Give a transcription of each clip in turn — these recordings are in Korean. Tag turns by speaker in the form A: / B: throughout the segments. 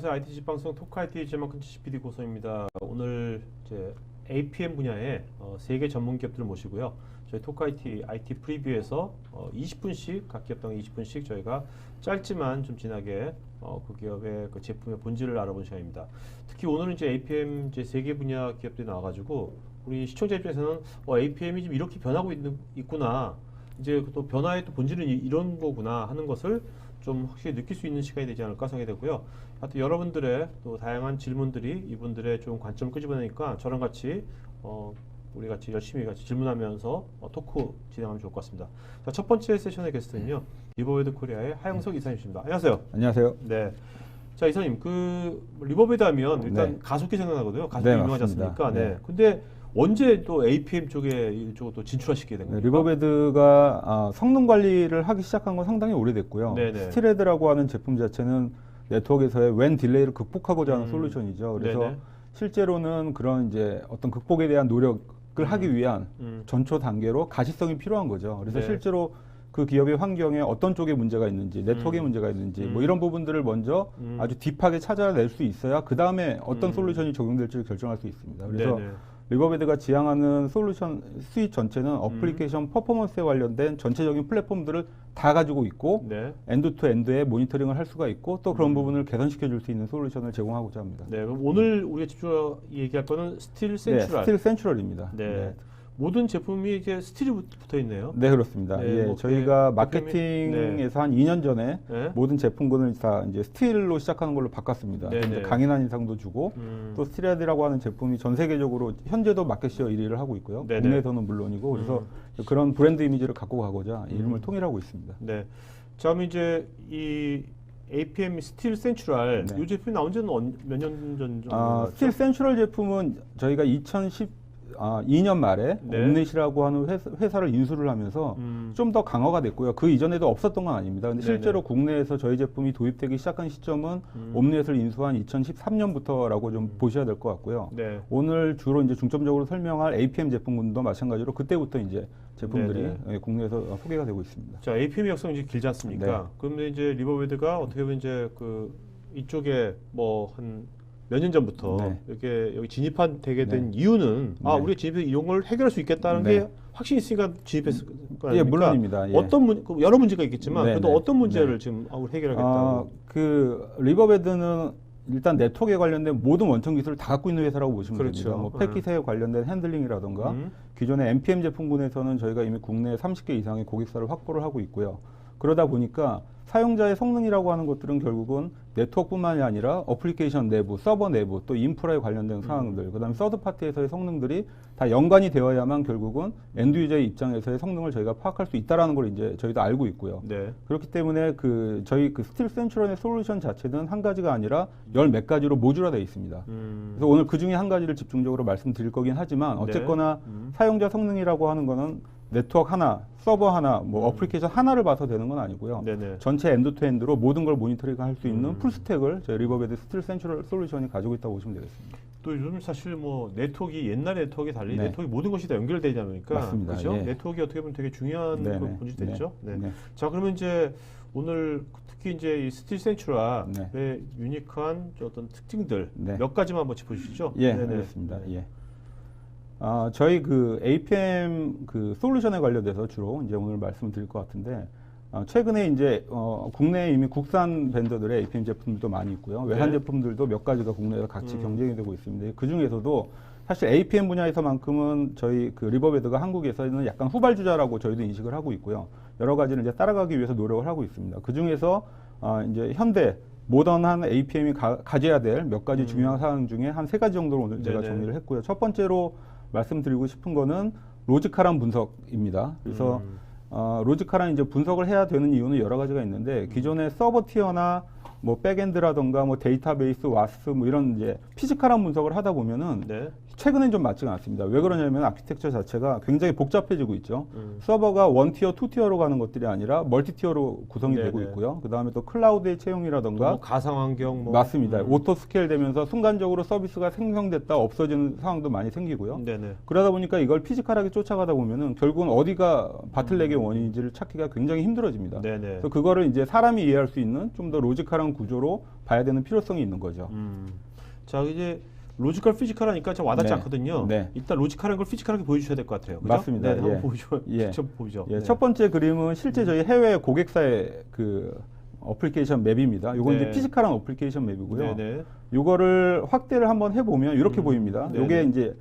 A: 안녕하세요. IT 지방송 토크 IT 제만큼 PD 고성입니다. 오늘 이제 APM 분야의 세계 전문 기업들을 모시고요. 저희 토크 IT 프리뷰에서 20분씩 각 기업당 20분씩 저희가 짧지만 좀 진하게 그 기업의 그 제품의 본질을 알아보는 시간입니다. 특히 오늘은 이제 APM 이제 세계 분야 기업들이 나와가지고 우리 시청자 입장에서는 APM이 좀 이렇게 변하고 있구나. 이제 또 변화의 또 본질은 이런 거구나 하는 것을 좀 확실히 느낄 수 있는 시간이 되지 않을까 생각이 되고요. 하여튼 여러분들의 또 다양한 질문들이 이분들의 좀 관점을 끄집어내니까 저랑 같이 우리 같이 열심히 같이 질문하면서 토크 진행하면 좋을 것 같습니다. 자, 첫 번째 세션의 게스트는요. 리버베드 코리아의 하영석 이사님이십니다. 안녕하세요.
B: 안녕하세요.
A: 네. 자, 이사님, 리버베드 하면 일단
B: 네.
A: 가속기 생각나거든요. 가속기
B: 네,
A: 유명하지
B: 맞습니다.
A: 않습니까? 네.
B: 네.
A: 근데 언제 또 APM 쪽에 이쪽으로 또 진출하시게 된 겁니까?
B: 리버베드가 성능 관리를 하기 시작한 건 상당히 오래됐고요.
A: 네네.
B: 스틸헤드라고 하는 제품 자체는 네트워크에서의 웬 딜레이를 극복하고자 하는 솔루션이죠. 그래서
A: 네네.
B: 실제로는 그런 이제 어떤 극복에 대한 노력을 하기 위한 전초 단계로 가시성이 필요한 거죠. 그래서
A: 네.
B: 실제로 그 기업의 환경에 어떤 쪽에 문제가 있는지, 네트워크에 문제가 있는지, 뭐 이런 부분들을 먼저 아주 딥하게 찾아낼 수 있어야 그 다음에 어떤 솔루션이 적용될지를 결정할 수 있습니다. 그래서
A: 네네.
B: 리버베드가 지향하는 솔루션 수익 전체는 어플리케이션 퍼포먼스에 관련된 전체적인 플랫폼들을 다 가지고 있고
A: 네.
B: 엔드 투 엔드의 모니터링을 할 수가 있고 또 그런 부분을 개선시켜 줄 수 있는 솔루션을 제공하고자 합니다.
A: 네, 그럼 오늘 우리가 집중 얘기할 거는 스틸 센츄럴.
B: 스틸 센츄럴입니다.
A: 네. 모든 제품이 이제 스틸이 붙어 있네요.
B: 네, 그렇습니다.
A: 네,
B: 예,
A: 뭐
B: 저희가
A: 그게
B: 마케팅에서 한 2년 전에
A: 네.
B: 모든 제품군을 다 이제 스틸로 시작하는 걸로 바꿨습니다.
A: 네,
B: 좀
A: 네.
B: 더 강인한 인상도 주고 또 스틸헤드라고 하는 제품이 전 세계적으로 현재도 마켓시어 1위를 하고 있고요.
A: 네, 네.
B: 국내에서는 물론이고 그래서 그런 브랜드 이미지를 갖고 가고자 이름을 통일하고 있습니다.
A: 네. 자, 그럼 이제 이 APM 스틸 센츄럴
B: 네.
A: 이 제품이 나온 지는 몇 년 전 정도?
B: 스틸 센츄럴 제품은 저희가 2012년 말에
A: 네.
B: 옴넷이라고 하는 회사를 인수를 하면서 좀 더 강화가 됐고요. 그 이전에도 없었던 건 아닙니다. 근데
A: 네네.
B: 실제로 국내에서 저희 제품이 도입되기 시작한 시점은 옴넷을 인수한 2013년부터라고 좀 보셔야 될 것 같고요.
A: 네.
B: 오늘 주로 이제 중점적으로 설명할 APM 제품군도 마찬가지로 그때부터 이제 제품들이
A: 네네.
B: 국내에서 소개가 되고 있습니다.
A: 자, APM 역사는 이제 길지 않습니까?
B: 네.
A: 그런데 이제 리버베드가 어떻게 보면 이제 이쪽에 뭐 한 몇 년 전부터
B: 네.
A: 이렇게 여기 진입하게 된
B: 네.
A: 이유는
B: 네.
A: 우리가 진입해서 이런 걸 해결할 수 있겠다는
B: 네.
A: 게 확신이 있으니까 진입했을 거
B: 예,
A: 아닙니까?
B: 물론입니다. 예.
A: 어떤 여러 문제가 있겠지만
B: 네,
A: 그래도
B: 네.
A: 어떤 문제를
B: 네.
A: 지금 우리 해결하겠다고?
B: 리버베드는 일단 네트워크에 관련된 모든 원천 기술을 다 갖고 있는 회사라고 보시면
A: 그렇죠.
B: 됩니다. 뭐 패킷에 관련된 핸들링이라던가 기존의 NPM 제품군에서는 저희가 이미 국내 30개 이상의 고객사를 확보를 하고 있고요. 그러다 보니까 사용자의 성능이라고 하는 것들은 결국은 네트워크뿐만이 아니라 어플리케이션 내부, 서버 내부, 또 인프라에 관련된 사항들, 그다음에 서드 파티에서의 성능들이 다 연관이 되어야만 결국은 엔드 유저의 입장에서의 성능을 저희가 파악할 수 있다라는 걸 이제 저희도 알고 있고요.
A: 네.
B: 그렇기 때문에 저희 스틸 센츄럴의 솔루션 자체는 한 가지가 아니라 열 몇 가지로 모듈화되어 있습니다. 그래서 오늘 그 중에 한 가지를 집중적으로 말씀드릴 거긴 하지만 어쨌거나 사용자 성능이라고 하는 거는 네트워크 하나, 서버 하나, 뭐 어플리케이션 하나를 봐서 되는 건 아니고요.
A: 네네.
B: 전체 엔드 투 엔드로 모든 걸 모니터링 할 수 있는 풀 스택을 저희 리버베드 스틸 센츄럴 솔루션이 가지고 있다고 보시면 되겠습니다.
A: 또 요즘 사실 뭐 네트워크가 옛날 네트워크에 달리
B: 네.
A: 네트워크 모든 것이 다 연결되지 않으니까
B: 맞습니다.
A: 그렇죠?
B: 예.
A: 네트워크가 어떻게 보면 되게 중요한
B: 네,
A: 그
B: 네.
A: 본질이 됐죠.
B: 네.
A: 네.
B: 네.
A: 자, 그러면 이제 오늘 특히 이제 이 스틸 센츄럴의
B: 네.
A: 유니크한 어떤 특징들
B: 네.
A: 몇 가지만 한번 짚어주시죠.
B: 예,
A: 네네.
B: 알겠습니다. 예. 저희 APM 솔루션에 관련돼서 주로 이제 오늘 말씀드릴 것 같은데, 최근에 이제 국내에 이미 국산 벤더들의 APM 제품들도 많이 있고요. 외산
A: 네.
B: 제품들도 몇 가지가 국내에서 같이 경쟁이 되고 있습니다. 그 중에서도 사실 APM 분야에서만큼은 저희 리버베드가 한국에서는 약간 후발주자라고 저희도 인식을 하고 있고요. 여러 가지를 이제 따라가기 위해서 노력을 하고 있습니다. 그 중에서 이제 현대 모던한 APM이 가져야 될 몇 가지 중요한 사항 중에 한 3가지 정도로 오늘 제가
A: 네네.
B: 정리를 했고요. 첫 번째로 말씀드리고 싶은 거는 로지컬한 분석입니다. 그래서 로지컬한 이제 분석을 해야 되는 이유는 여러 가지가 있는데 기존의 서버 티어나 뭐 백엔드라던가 뭐 데이터베이스, 와스 뭐 이런 이제 피지컬한 분석을 하다 보면은
A: 네.
B: 최근엔 좀 맞지가 않습니다. 왜 그러냐면 아키텍처 자체가 굉장히 복잡해지고 있죠. 서버가 1티어, 2티어로 가는 것들이 아니라 멀티티어로 구성이
A: 네네.
B: 되고 있고요. 그 다음에 또 클라우드의 채용이라던가
A: 뭐 가상 환경 뭐
B: 맞습니다. 오토 스케일 되면서 순간적으로 서비스가 생성됐다 없어지는 상황도 많이 생기고요.
A: 네네.
B: 그러다 보니까 이걸 피지컬하게 쫓아가다 보면은 결국은 어디가 바틀렉의 원인인지를 찾기가 굉장히 힘들어집니다.
A: 네네.
B: 그래서 그거를 이제 사람이 이해할 수 있는 좀 더 로직한 구조로 봐야 되는 필요성이 있는 거죠.
A: 자 이제 로지컬 피지컬하니까 좀 와닿지
B: 네.
A: 않거든요.
B: 네.
A: 일단 로지컬한 걸 피지컬하게 보여주셔야 될 것 같아요. 그죠?
B: 맞습니다.
A: 네, 한번
B: 예.
A: 보죠.
B: 예.
A: 직접 보죠.
B: 예,
A: 네.
B: 첫 번째 그림은 실제 저희 해외 고객사의 그 어플리케이션 맵입니다. 이건
A: 네.
B: 이제 피지컬한 어플리케이션 맵이고요.
A: 네네.
B: 이거를 확대를 한번 해보면 이렇게 보입니다.
A: 네네.
B: 이게 이제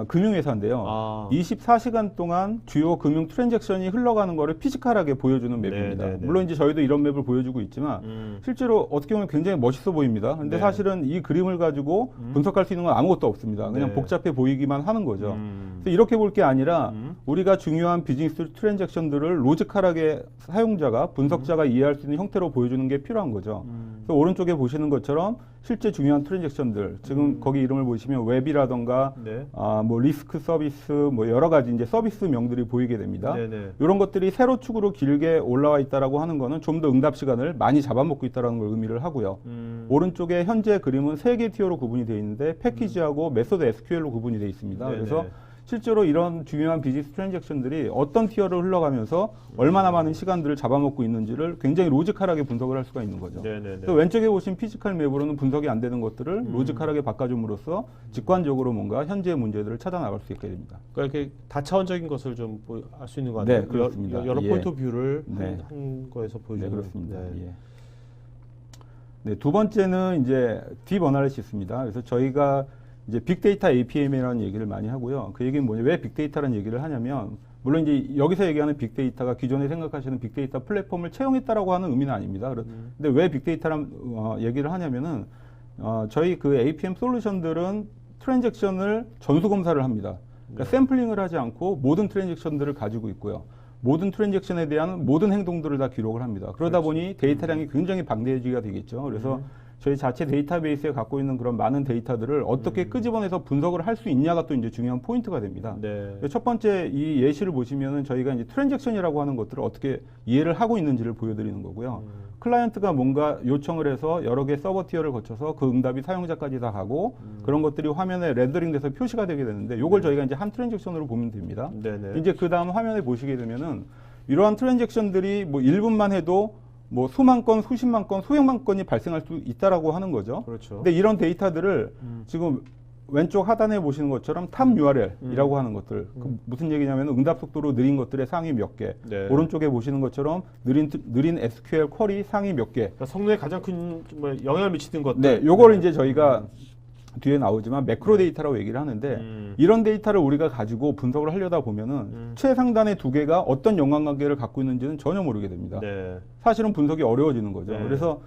B: 금융회사인데요.
A: 아.
B: 24시간 동안 주요 금융 트랜잭션이 흘러가는 거를 피지컬하게 보여주는 맵입니다.
A: 네네네.
B: 물론 이제 저희도 이런 맵을 보여주고 있지만 실제로 어떻게 보면 굉장히 멋있어 보입니다. 근데
A: 네.
B: 사실은 이 그림을 가지고 분석할 수 있는 건 아무것도 없습니다. 그냥
A: 네.
B: 복잡해 보이기만 하는 거죠. 그래서 이렇게 볼 게 아니라 우리가 중요한 비즈니스 트랜잭션들을 로지컬하게 사용자가 분석자가 이해할 수 있는 형태로 보여주는 게 필요한 거죠. 그래서 오른쪽에 보시는 것처럼 실제 중요한 트랜잭션들, 지금 거기 이름을 보시면 웹이라던가
A: 네.
B: 뭐 리스크 서비스, 뭐 여러 가지 이제 서비스명들이 보이게 됩니다.
A: 네네.
B: 이런 것들이 세로축으로 길게 올라와 있다라고 하는 거는 좀 더 응답 시간을 많이 잡아먹고 있다라는 걸 의미를 하고요. 오른쪽에 현재 그림은 3개 티어로 구분이 되어 있는데 패키지하고 메소드 SQL로 구분이 되어 있습니다.
A: 네네.
B: 그래서 실제로 이런 중요한 비즈니스 트랜잭션들이 어떤 티어를 흘러가면서 얼마나 많은 시간들을 잡아먹고 있는지를 굉장히 로지컬하게 분석을 할 수가 있는 거죠.
A: 네네네.
B: 그래서 왼쪽에 보신 피지컬 맵으로는 분석이 안 되는 것들을 로지컬하게 바꿔줌으로써 직관적으로 뭔가 현재의 문제들을 찾아나갈 수 있게 됩니다.
A: 그러니까 이렇게 다차원적인 것을 좀 알 수 있는 것 같아요.
B: 네, 그렇습니다.
A: 여러
B: 예.
A: 포인트 오브 뷰를
B: 네.
A: 한 거에서
B: 네,
A: 보여주는.
B: 그렇습니다.
A: 네.
B: 예. 네, 두 번째는 이제 딥 어나리시스입니다. 그래서 저희가 이제 빅데이터 APM이라는 얘기를 많이 하고요. 그 얘기는 뭐냐, 왜 빅데이터라는 얘기를 하냐면, 물론 이제 여기서 얘기하는 빅데이터가 기존에 생각하시는 빅데이터 플랫폼을 채용했다라고 하는 의미는 아닙니다. 근데 왜 빅데이터란 얘기를 하냐면은 저희 그 APM 솔루션들은 트랜잭션을 전수 검사를 합니다. 그러니까 샘플링을 하지 않고 모든 트랜잭션들을 가지고 있고요. 모든 트랜잭션에 대한 모든 행동들을 다 기록을 합니다. 그러다 보니 데이터량이 굉장히 방대해지게 되겠죠. 그래서 저희 자체 데이터베이스에 갖고 있는 그런 많은 데이터들을 어떻게 끄집어내서 분석을 할 수 있냐가 또 이제 중요한 포인트가 됩니다.
A: 네.
B: 첫 번째 이 예시를 보시면은 저희가 이제 트랜잭션이라고 하는 것들을 어떻게 이해를 하고 있는지를 보여드리는 거고요. 클라이언트가 뭔가 요청을 해서 여러 개 서버 티어를 거쳐서 그 응답이 사용자까지 다 가고 그런 것들이 화면에 렌더링돼서 표시가 되게 되는데 이걸 저희가 이제 한 트랜잭션으로 보면 됩니다.
A: 네네.
B: 이제 그 다음 화면에 보시게 되면은 이러한 트랜잭션들이 뭐 1분만 해도 뭐 수만 건, 수십만 건, 수백만 건이 발생할 수 있다라고 하는 거죠.
A: 그렇죠.
B: 근데 이런 데이터들을 지금 왼쪽 하단에 보시는 것처럼 탑 URL이라고 하는 것들, 그 무슨 얘기냐면 응답 속도로 느린 것들의 상위 몇 개,
A: 네.
B: 오른쪽에 보시는 것처럼 느린 SQL 쿼리 상위 몇 개.
A: 그러니까 성능에 가장 큰 영향을 미치는 것들.
B: 네, 요걸 이제 저희가 뒤에 나오지만 매크로 데이터라고 얘기를 하는데 이런 데이터를 우리가 가지고 분석을 하려다 보면은 최상단의 두 개가 어떤 연관관계를 갖고 있는지는 전혀 모르게 됩니다.
A: 네.
B: 사실은 분석이 어려워지는 거죠.
A: 네.
B: 그래서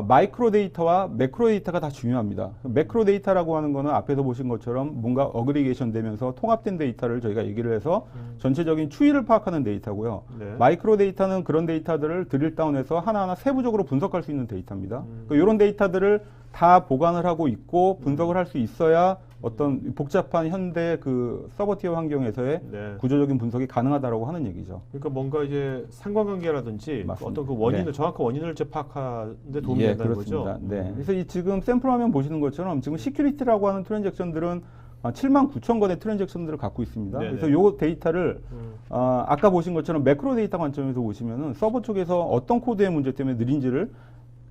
B: 마이크로 데이터와 매크로 데이터가 다 중요합니다. 매크로 데이터라고 하는 거는 앞에서 보신 것처럼 뭔가 어그리게이션 되면서 통합된 데이터를 저희가 얘기를 해서 전체적인 추이를 파악하는 데이터고요.
A: 네.
B: 마이크로 데이터는 그런 데이터들을 드릴 다운해서 하나하나 세부적으로 분석할 수 있는 데이터입니다. 이런 데이터들을 다 보관을 하고 있고 분석을 할 수 있어야 어떤 복잡한 현대 그 서버티어 환경에서의
A: 네.
B: 구조적인 분석이 가능하다라고 하는 얘기죠.
A: 그러니까 뭔가 이제 상관관계라든지
B: 맞습니다.
A: 어떤 그 원인을
B: 네.
A: 정확한 원인을 이제 파악하는데 도움이
B: 예,
A: 된다는
B: 그렇습니다.
A: 거죠.
B: 네. 그래서 이 지금 샘플 화면 보시는 것처럼 지금 시큐리티라고 하는 트랜잭션들은 7만 9천 건의 트랜잭션들을 갖고 있습니다.
A: 네네.
B: 그래서 요 데이터를 아까 보신 것처럼 매크로 데이터 관점에서 보시면은 서버 쪽에서 어떤 코드의 문제 때문에 느린지를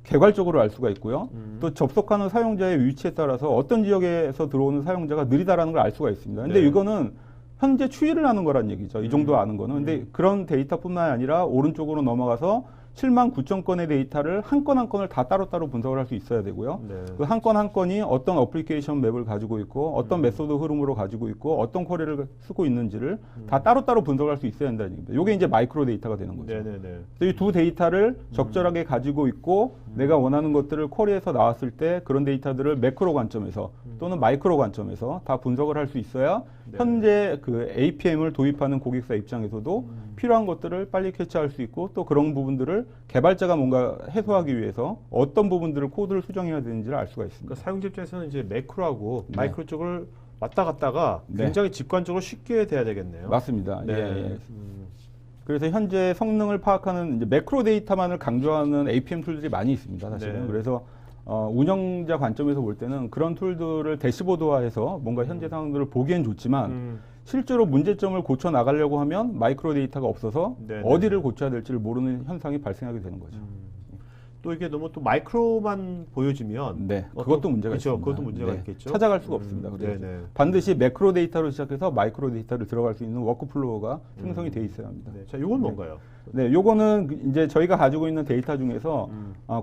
B: 개괄적으로 알 수가 있고요. 또 접속하는 사용자의 위치에 따라서 어떤 지역에서 들어오는 사용자가 느리다라는 걸 알 수가 있습니다. 근데
A: 네.
B: 이거는 현재 추이를 하는 거란 얘기죠. 이 정도 아는 거는. 근데 그런 데이터뿐만 아니라 오른쪽으로 넘어가서 7만 9천 건의 데이터를 한 건 한 건을 다 따로따로 분석을 할 수 있어야 되고요.
A: 네.
B: 그 한 건 한 건이 어떤 어플리케이션 맵을 가지고 있고 어떤 메소드 흐름으로 가지고 있고 어떤 쿼리를 쓰고 있는지를 다 따로따로 분석할 수 있어야 된다는 얘기입니다. 이게 이제 마이크로 데이터가 되는 거죠.
A: 네네네.
B: 이 두 데이터를 적절하게 가지고 있고 내가 원하는 것들을 쿼리에서 나왔을 때 그런 데이터들을 매크로 관점에서 또는 마이크로 관점에서 다 분석을 할 수 있어야
A: 네.
B: 현재 그 APM을 도입하는 고객사 입장에서도 필요한 것들을 빨리 캐치할 수 있고 또 그런 부분들을 개발자가 뭔가 해소하기 위해서 어떤 부분들을 코드를 수정해야 되는지를 알 수가 있습니다.
A: 그러니까 사용자 입장에서는 이제 매크로하고
B: 네.
A: 마이크로 쪽을 왔다 갔다가
B: 네.
A: 굉장히 직관적으로 쉽게 돼야 되겠네요.
B: 맞습니다.
A: 네.
B: 예, 예. 그래서 현재 성능을 파악하는 이제 매크로 데이터만을 강조하는 APM 툴들이 많이 있습니다, 사실은.
A: 네.
B: 그래서 운영자 관점에서 볼 때는 그런 툴들을 대시보드화해서 뭔가 현재 상황들을 보기엔 좋지만 실제로 문제점을 고쳐 나가려고 하면 마이크로 데이터가 없어서
A: 네네.
B: 어디를 고쳐야 될지를 모르는 현상이 발생하게 되는 거죠.
A: 또 이게 너무 또 마이크로만 보여지면
B: 네, 그것도 문제가
A: 그렇죠.
B: 있습니다.
A: 그것도 문제가
B: 네,
A: 있겠죠.
B: 찾아갈 수가 없습니다. 그래서
A: 네네.
B: 반드시 매크로 데이터로 시작해서 마이크로 데이터를 들어갈 수 있는 워크플로우가 생성이 돼 있어야 합니다.
A: 네. 자, 이건 뭔가요?
B: 네, 요거는 이제 저희가 가지고 있는 데이터 중에서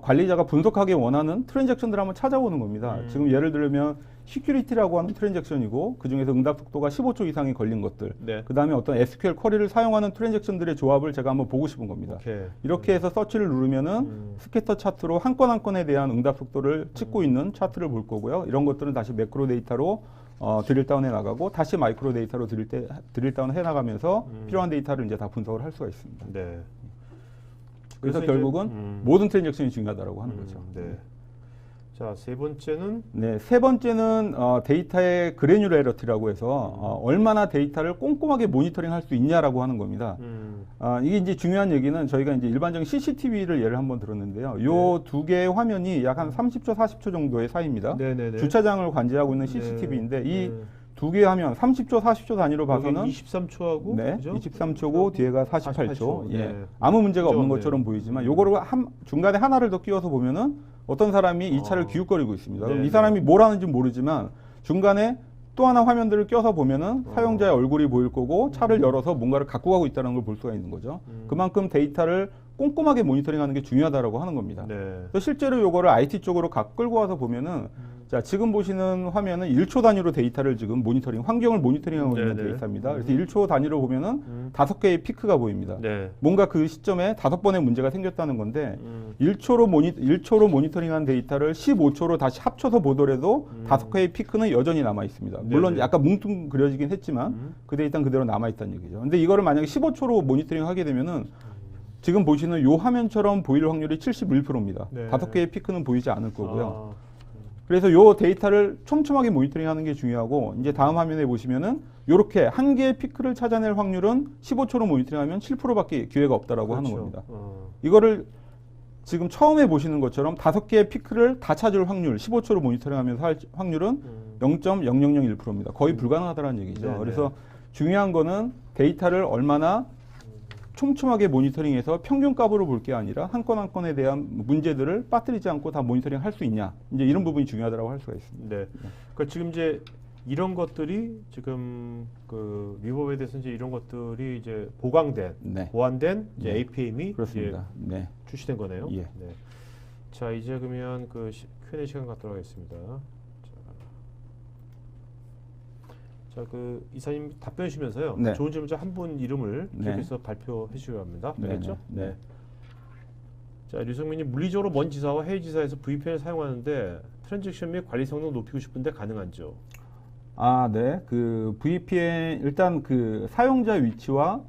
B: 관리자가 분석하기 원하는 트랜잭션들을 한번 찾아보는 겁니다. 지금 예를 들면 시큐리티라고 하는 트랜잭션이고 그 중에서 응답 속도가 15초 이상이 걸린 것들,
A: 네.
B: 그 다음에 어떤 SQL 쿼리를 사용하는 트랜잭션들의 조합을 제가 한번 보고 싶은 겁니다.
A: 오케이.
B: 이렇게 해서 서치를 누르면은 스캐터 차트로 한 건 한 건에 대한 응답 속도를 찍고 있는 차트를 볼 거고요. 이런 것들은 다시 매크로 데이터로 드릴 다운해 나가고 다시 마이크로 데이터로 드릴 다운 해 나가면서 필요한 데이터를 이제 다 분석을 할 수가 있습니다.
A: 네.
B: 그래서
A: 이제,
B: 결국은 모든 트랜잭션이 중요하다라고 하는 거죠.
A: 네. 자, 세 번째는
B: 네, 세 번째는 데이터의 그래뉴레러티라고 해서 얼마나 데이터를 꼼꼼하게 모니터링 할 수 있냐라고 하는 겁니다. 이게 이제 중요한 얘기는 저희가 이제 일반적인 CCTV를 예를 한번 들었는데요. 요 두 개의 화면이 약 한 30초, 40초 정도의 사이입니다.
A: 네네네.
B: 주차장을 관제하고 있는 CCTV인데 이 두 개의 화면 30초, 40초 단위로 봐서는
A: 23초하고
B: 네,
A: 그죠?
B: 23초고 뒤에가 48초. 예.
A: 네.
B: 아무 문제가
A: 그죠?
B: 없는
A: 네.
B: 것처럼 보이지만 요거를 중간에 하나를 더 끼워서 보면은 어떤 사람이 이 차를 기웃거리고 있습니다. 그럼
A: 네,
B: 이 사람이 뭘 하는지 모르지만 중간에 또 하나 화면들을 껴서 보면은 사용자의 얼굴이 보일 거고 차를 열어서 뭔가를 갖고 가고 있다는 걸 볼 수가 있는 거죠. 그만큼 데이터를 꼼꼼하게 모니터링하는 게 중요하다라고 하는 겁니다.
A: 네.
B: 그래서 실제로 요거를 IT 쪽으로 끌고 와서 보면은 자, 지금 보시는 화면은 1초 단위로 데이터를 지금 환경을 모니터링하고 있는
A: 네네.
B: 데이터입니다. 그래서 1초 단위로 보면은 5개의 피크가 보입니다.
A: 네.
B: 뭔가 그 시점에 5번의 문제가 생겼다는 건데 1초로 모니터링한 데이터를 15초로 다시 합쳐서 보더라도 5개의 피크는 여전히 남아 있습니다. 물론
A: 네네.
B: 약간 뭉뚱그려지긴 했지만 그 데이터는 그대로 남아 있다는 얘기죠. 근데 이거를 만약에 15초로 모니터링 하게 되면은 지금 보시는 요 화면처럼 보일 확률이 71%입니다.
A: 네.
B: 5개의 피크는 보이지 않을 거고요.
A: 아,
B: 그래서 요 데이터를 촘촘하게 모니터링하는 게 중요하고 이제 다음 화면에 보시면은 요렇게 한 개의 피크를 찾아낼 확률은 15초로 모니터링하면 7%밖에 기회가 없다라고 하는
A: 그렇죠.
B: 겁니다. 이거를 지금 처음에 보시는 것처럼 5개의 피크를 다 찾을 확률, 15초로 모니터링하면서 할 확률은 0.0001%입니다. 거의 불가능하다는 얘기죠.
A: 네네.
B: 그래서 중요한 거는 데이터를 얼마나 촘촘하게 모니터링해서 평균값으로 볼 게 아니라 한 건 한 건에 대한 문제들을 빠뜨리지 않고 다 모니터링 할 수 있냐. 이제 이런 부분이 중요하다고 할 수가 있습니다.
A: 네. 그러니까 지금 이제 이런 것들이 지금 그 리버브에 대해서 이제 이런 것들이 이제 보완된 이제
B: 네.
A: APM이
B: 그렇습니다.
A: 이제
B: 네.
A: 출시된 거네요.
B: 예.
A: 네. 자, 이제 그러면 그 Q&A 시간 갖도록 하겠습니다. 자, 그 이사님 답변 주시면서요.
B: 네.
A: 좋은 질문자 한 분 이름을
B: 네.
A: 기억해서 발표해 주셔야 합니다.
B: 네,
A: 알겠죠?
B: 네, 네.
A: 자, 류성민님 물리적으로 먼 지사와 해외 지사에서 VPN을 사용하는데 트랜잭션 및 관리 성능 높이고 싶은데 가능한지요?
B: 아, 네. 그 VPN 일단 그 사용자 위치와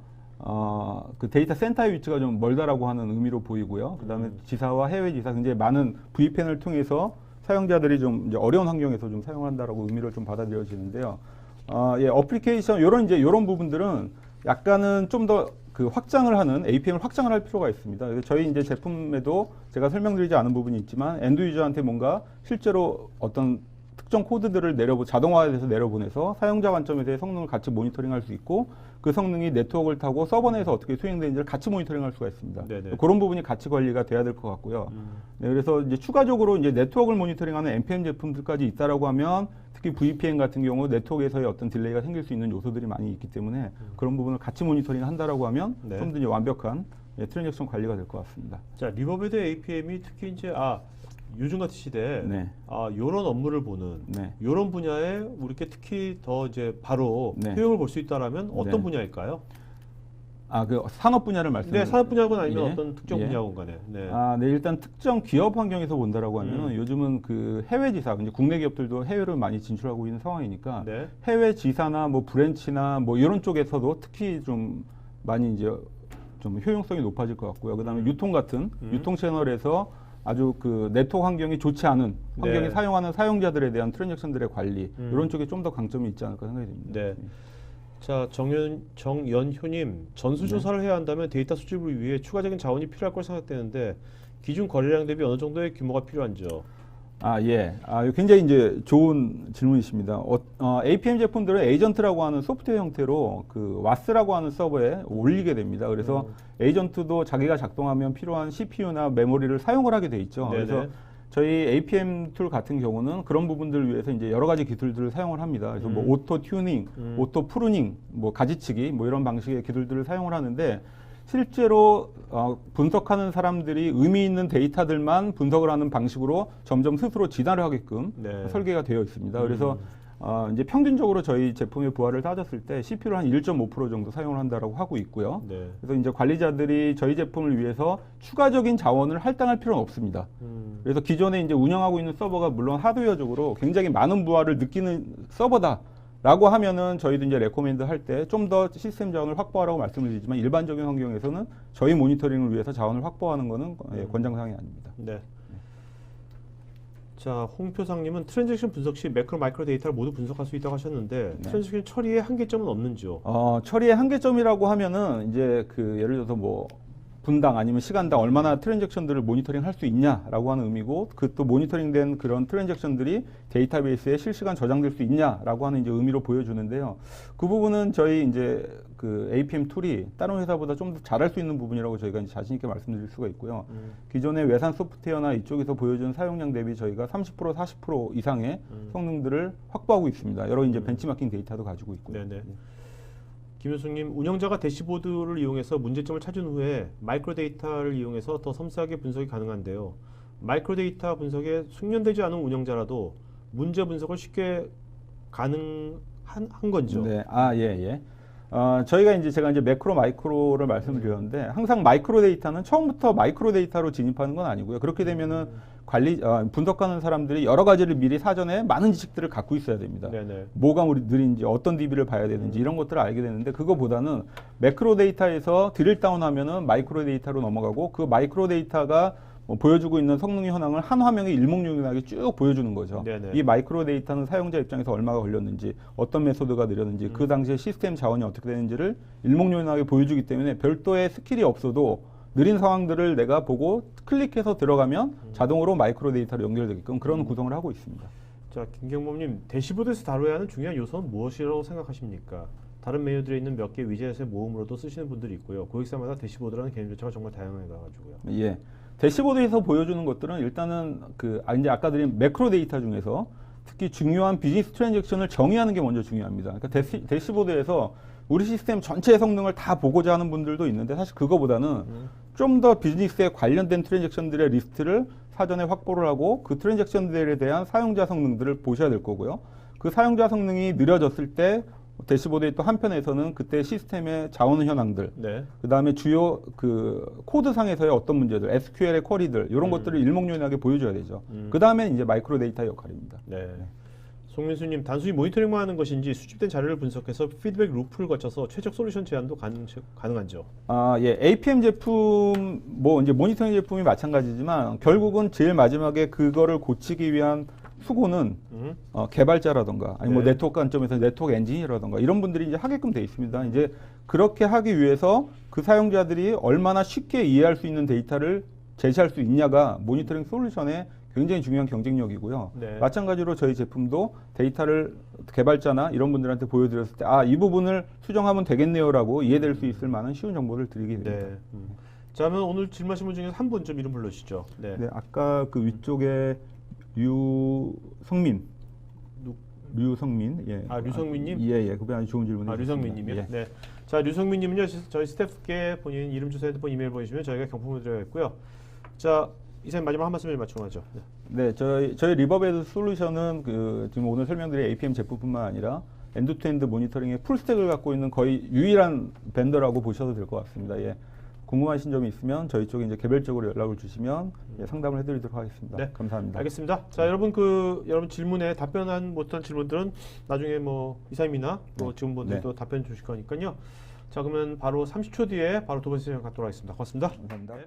B: 그 데이터 센터의 위치가 좀 멀다라고 하는 의미로 보이고요. 그다음에 지사와 해외 지사 굉장히 많은 VPN을 통해서 사용자들이 좀 이제 어려운 환경에서 좀 사용한다라고 의미를 좀 받아들여지는데요. 예, 어플리케이션 요런 부분들은 약간은 좀 더 그 확장을 하는 APM을 확장을 할 필요가 있습니다. 그래서 저희 이제 제품에도 제가 설명드리지 않은 부분이 있지만 엔드 유저한테 뭔가 실제로 어떤 특정 코드들을 자동화해서 내려보내서 사용자 관점에서의 성능을 같이 모니터링할 수 있고 그 성능이 네트워크를 타고 서버 내에서 어떻게 수행되는지를 같이 모니터링할 수가 있습니다.
A: 네네.
B: 그런 부분이 같이 관리가 돼야 될 것 같고요. 네, 그래서 이제 추가적으로 이제 네트워크를 모니터링하는 NPM 제품들까지 있다라고 하면 특히 VPN 같은 경우 네트워크에서의 어떤 딜레이가 생길 수 있는 요소들이 많이 있기 때문에 그런 부분을 같이 모니터링 한다라고 하면
A: 네.
B: 좀 더 이제 완벽한 트랜잭션 관리가 될 것 같습니다.
A: 자, 리버베드 APM이 특히 이제 요즘 같은 시대에
B: 네.
A: 요런 업무를 보는
B: 네.
A: 요런 분야에 우리께 특히 더 이제 바로
B: 네.
A: 효용을 볼 수 있다라면 어떤
B: 네.
A: 분야일까요?
B: 그 산업 분야를
A: 네, 산업 분야건 아니면
B: 예.
A: 어떤 특정
B: 예.
A: 분야건 간에. 네.
B: 네, 일단 특정 기업 환경에서 본다라고 하면 요즘은 그 해외 지사, 이제 국내 기업들도 해외로 많이 진출하고 있는 상황이니까
A: 네.
B: 해외 지사나 뭐 브랜치나 뭐 이런 쪽에서도 특히 좀 많이 이제 좀 효용성이 높아질 것 같고요. 그다음에 유통 같은 유통 채널에서 아주 그 네트워크 환경이 좋지 않은 환경이
A: 네.
B: 사용하는 사용자들에 대한 트랜잭션들의 관리
A: 음.
B: 이런 쪽에 좀 더 강점이 있지 않을까 생각이 듭니다.
A: 네. 자, 정연효님, 전수조사를 해야 한다면 데이터 수집을 위해 추가적인 자원이 필요할 걸 생각되는데 기준 거래량 대비 어느 정도의 규모가 필요한지요?
B: 예. 이거 굉장히 이제 좋은 질문이십니다. APM 제품들은 에이전트라고 하는 소프트웨어 형태로 그 와스라고 하는 서버에 올리게 됩니다. 그래서 에이전트도 자기가 작동하면 필요한 CPU나 메모리를 사용을 하게 돼 있죠.
A: 네네.
B: 그래서 저희 APM 툴 같은 경우는 그런 부분들을 위해서 이제 여러 가지 기술들을 사용을 합니다. 그래서 뭐 오토 튜닝, 오토 프루닝, 뭐 가지치기, 뭐 이런 방식의 기술들을 사용을 하는데 실제로 분석하는 사람들이 의미 있는 데이터들만 분석을 하는 방식으로 점점 스스로 진화를 하게끔
A: 네.
B: 설계가 되어 있습니다. 그래서 이제 평균적으로 저희 제품의 부하를 따졌을 때 CPU를 한 1.5% 정도 사용을 한다라고 하고 있고요.
A: 네.
B: 그래서 이제 관리자들이 저희 제품을 위해서 추가적인 자원을 할당할 필요는 없습니다. 그래서 기존에 이제 운영하고 있는 서버가 물론 하드웨어적으로 굉장히 많은 부하를 느끼는 서버다라고 하면은 저희도 이제 레코멘드 할 때 좀 더 시스템 자원을 확보하라고 말씀을 드리지만 일반적인 환경에서는 저희 모니터링을 위해서 자원을 확보하는 것은 권장사항이 아닙니다.
A: 네. 자, 홍표상님은 트랜잭션 분석 시 매크로 마이크로 데이터를 모두 분석할 수 있다고 하셨는데 트랜잭션 처리의 한계점은 없는지요?
B: 처리의 한계점이라고 하면은 이제 그 예를 들어서 뭐 분당 아니면 시간당 얼마나 트랜잭션들을 모니터링 할 수 있냐라고 하는 의미고 그 또 모니터링된 그런 트랜잭션들이 데이터베이스에 실시간 저장될 수 있냐라고 하는 이제 의미로 보여주는데요. 그 부분은 저희 이제 그 APM 툴이 다른 회사보다 좀 더 잘할 수 있는 부분이라고 저희가 이제 자신 있게 말씀드릴 수가 있고요. 기존의 외산 소프트웨어나 이쪽에서 보여준 사용량 대비 저희가 30% 40% 이상의 성능들을 확보하고 있습니다. 여러 이제 벤치마킹 데이터도 가지고 있고요.
A: 네네. 김효숙님, 운영자가 대시보드를 이용해서 문제점을 찾은 후에 마이크로 데이터를 이용해서 더 섬세하게 분석이 가능한데요. 마이크로 데이터 분석에 숙련되지 않은 운영자라도 문제 분석을 쉽게 가능한 건지요?
B: 네, 예. 저희가 이제 제가 이제 매크로 마이크로를 말씀을 드렸는데 항상 마이크로 데이터는 처음부터 마이크로 데이터로 진입하는 건 아니고요. 그렇게 되면은 분석하는 사람들이 여러 가지를 미리 사전에 많은 지식들을 갖고 있어야 됩니다.
A: 네네.
B: 뭐가 우리 느린지 어떤 DB를 봐야 되는지 이런 것들을 알게 되는데 그거보다는 매크로 데이터에서 드릴 다운하면은 마이크로 데이터로 넘어가고 그 마이크로 데이터가 보여주고 있는 성능 현황을 한 화면에 일목요연하게 쭉 보여주는 거죠.
A: 네네.
B: 이 마이크로 데이터는 사용자 입장에서 얼마가 걸렸는지, 어떤 메소드가 느렸는지, 그 당시에 시스템 자원이 어떻게 되는지를 일목요연하게 보여주기 때문에 별도의 스킬이 없어도 느린 상황들을 내가 보고 클릭해서 들어가면 자동으로 마이크로 데이터로 연결되게끔 그런 구성을 하고 있습니다.
A: 자, 김경범님, 대시보드에서 다뤄야 하는 중요한 요소는 무엇이라고 생각하십니까? 다른 메뉴들에 있는 몇 개 위젯의 모음으로도 쓰시는 분들이 있고요. 고객사마다 대시보드라는 개념 자체가 정말 다양해 가지고요.
B: 예. 대시보드에서 보여주는 것들은 일단은 이제 아까 드린 매크로 데이터 중에서 특히 중요한 비즈니스 트랜잭션을 정의하는 게 먼저 중요합니다. 그러니까 대시보드에서 우리 시스템 전체의 성능을 다 보고자 하는 분들도 있는데 사실 그거보다는 좀 더 비즈니스에 관련된 트랜잭션들의 리스트를 사전에 확보를 하고 그 트랜잭션들에 대한 사용자 성능들을 보셔야 될 거고요. 그 사용자 성능이 느려졌을 때 대시보드의 또 한편에서는 그때 시스템의 자원 현황들,
A: 네.
B: 그 다음에 주요 그 코드상에서의 어떤 문제들, SQL의 쿼리들 이런 것들을 일목요연하게 보여줘야 되죠. 그 다음에 이제 마이크로 데이터 역할입니다.
A: 네. 송민수님, 단순히 모니터링만 하는 것인지 수집된 자료를 분석해서 피드백 루프를 거쳐서 최적 솔루션 제안도 가능한죠?
B: 예. APM 제품, 이제 모니터링 제품이 마찬가지지만 결국은 제일 마지막에 그거를 고치기 위한 수고는 개발자라던가 아니면
A: 네.
B: 네트워크 관점에서 네트워크 엔지니어라던가 이런 분들이 이제 하게끔 돼 있습니다. 이제 그렇게 하기 위해서 그 사용자들이 얼마나 쉽게 이해할 수 있는 데이터를 제시할 수 있냐가 모니터링 솔루션의 굉장히 중요한 경쟁력이고요.
A: 네.
B: 마찬가지로 저희 제품도 데이터를 개발자나 이런 분들한테 보여드렸을 때 이 부분을 수정하면 되겠네요라고 이해될 수 있을 만한 쉬운 정보를 드리게 됩니다.
A: 네. 자, 그러면 오늘 질문하신 분 중에서 한 분 좀 이름 불러주시죠. 네.
B: 네, 아까 그 위쪽에 류성민, 예.
A: 류성민님?
B: 예. 그분 아주 좋은 질문이었습니다.
A: 류성민님이요?
B: 예.
A: 네. 자, 류성민님은요, 저희 스태프께 본인 이름, 주소, 핸드폰, 이메일 보내주시면 저희가 경품을 드리겠고요. 자, 이사님 마지막 한 말씀을 맞춰가죠.
B: 네, 저희 리버베드 솔루션은 지금 오늘 설명드린 APM 제품뿐만 아니라 엔드투엔드 모니터링의 풀스택을 갖고 있는 거의 유일한 벤더라고 보셔도 될 것 같습니다. 예. 궁금하신 점이 있으면 저희 쪽에 이제 개별적으로 연락을 주시면 상담을 해드리도록 하겠습니다.
A: 네,
B: 감사합니다.
A: 알겠습니다. 자, 여러분 여러분 질문에 답변한 못한 질문들은 나중에 이사님이나 또 직원분들도 답변 주실 거니까요. 자, 그러면 바로 30초 뒤에 바로 두 번째 시간 갖도록 하겠습니다. 고맙습니다.
B: 감사합니다.
A: 네.